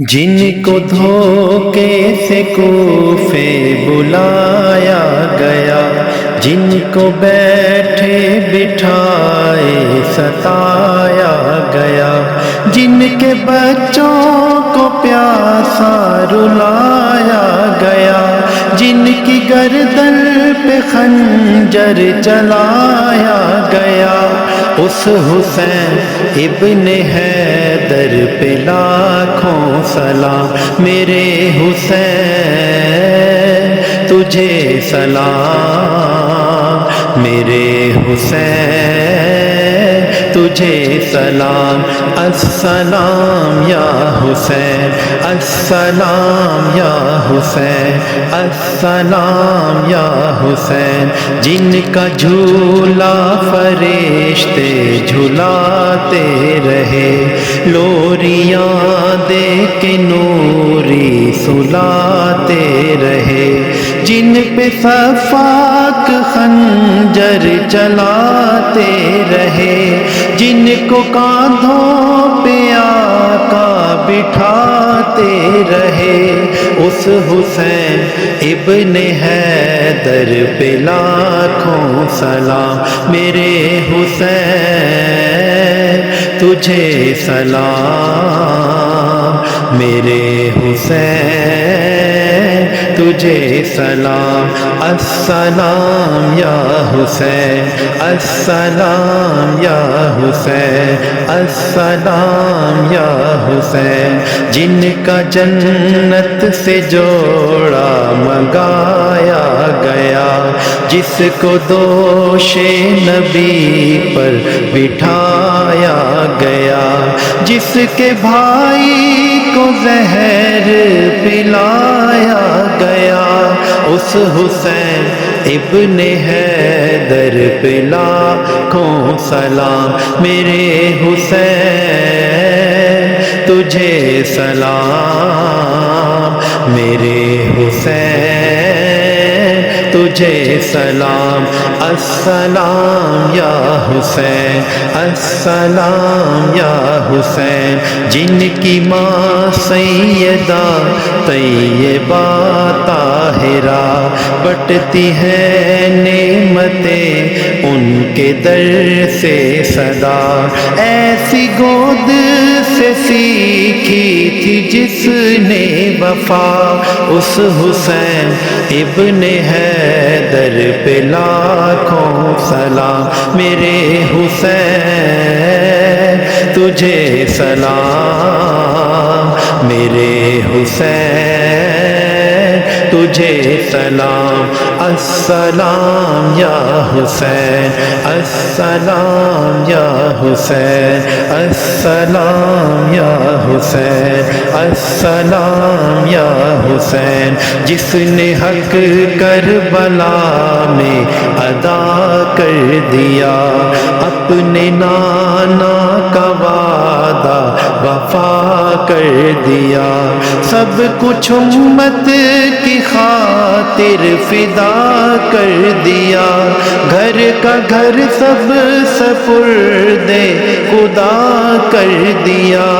جن کو دھوکے سے کوفے بلایا گیا، جن کو بیٹھے بٹھائے ستایا گیا، جن کے بچوں کو پیاسا رلایا گیا، جن کی گردن پہ خنجر چلایا گیا، اس حسین ابن حیدر پہ لاکھوں سلام۔ میرے حسین تجھے سلام، میرے حسین تجھے سلام۔ السلام یا حسین، السلام یا حسین، السلام یا حسین۔ جن کا جھولا فرشتے جھلاتے رہے، لوریاں دے کے نوری سلاتے رہے، جن پہ صفاق خنجر چلاتے رہے، جن کو کاندھوں پہ آقا بٹھاتے رہے، اس حسین ابن حیدر پہ لاکھوں سلام۔ میرے حسین تجھے سلام، میرے حسین تجھے سلام۔ السلام یا حسین، السلام یا حسین، السلام یا حسین۔ جن کا جنت سے جوڑا منگایا گیا، جس کو دوش نبی پر بٹھایا گیا، جس کے بھائی کو زہر پلایا گیا، اس حسین ابن حیدر پہ لاکھوں سلام۔ میرے حسین تجھے سلام، میرے حسین تجھے سلام۔ السلام یا حسین، السلام یا حسین۔ جن کی ماں سیدہ طیبہ طاہرہ، بٹتی ہے نعمتیں ان کے در سے صدا، ایسی گود سے سیکھی تھی جس نے وفا، اس حسین ابن حیدر پہ لاکھوں سلام۔ میرے حسین تجھے سلام، میرے حسین تجھے سلام۔ السلام یا حسین، السلام یا حسین، السلام یا حسین، السلام یا حسین۔ جس نے حق کربلا میں ادا کر دیا، اپنے نانا کا وعدہ وفا کر دیا، سب کچھ امت کی خاطر فدا کر دیا، گھر کا گھر سب سپرد خدا کر دیا،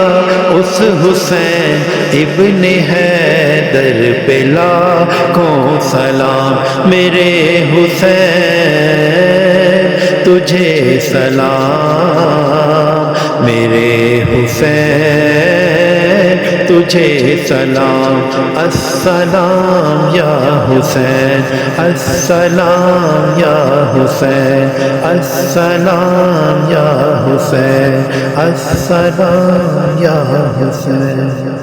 اس حسین ابن حیدر پہ لاکھوں سلام۔ میرے حسین تجھے سلام، میرے حسین تجھے سلام۔ السلام یا حسین، السلام یا حسین، السلام یا حسین، السلام یا حسین۔